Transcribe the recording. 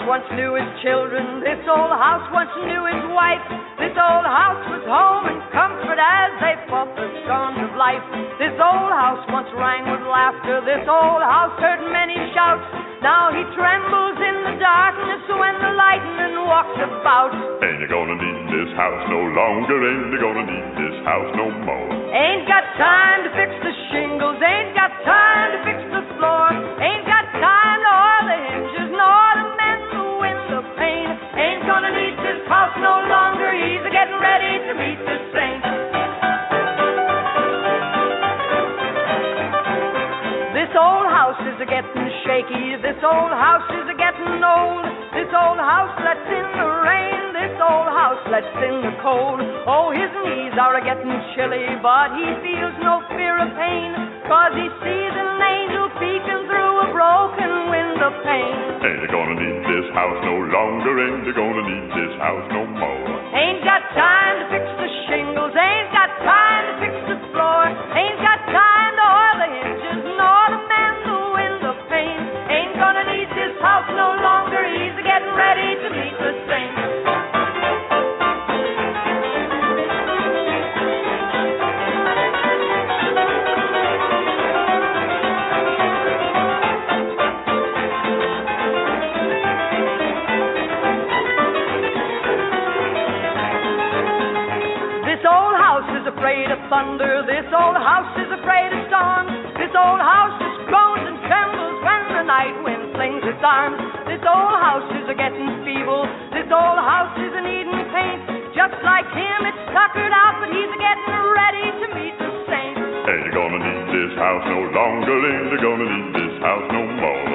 once knew his children. This old house once knew his wife. This old house was home and comfort as they fought the storms of life. This old house once rang with laughter. This old house heard many shouts. Now he trembles in the darkness when the lightning walks about. Ain't you gonna need this house no longer? Ain't you gonna need this house no more? Ain't got time to fix the shingles. Ain't got time to fix the floor. Ain't got time to oil the hinges nor to mend the window pane. Ain't gonna need this house no longer. He's getting ready to meet the saints. This old house is a-getting shaky. This old house is a-getting old. This old house lets in the rain. This old house lets in the cold. Oh, his knees are a-getting chilly, but he feels no fear of pain, 'cause he sees an angel peeking through a broken window pane. Ain't you gonna need this house no longer? Ain't you gonna need this house no more? Ain't got time to fix the shingles. Ain't got time to fix the floor. Ain't got time to oil the hinges nor to mend the window pane. Ain't gonna need this house no longer. He's getting ready to meet the saints. This old house is afraid of thunder. This old house is afraid of storms. This old house just groans and trembles when the night wind flings its arms. This old house is a-getting feeble. This old house is a-needing paint. Just like him, it's tuckered out, but he's a-getting ready to meet the saints. Ain't you gonna need this house no longer? Ain't you gonna need this house no more?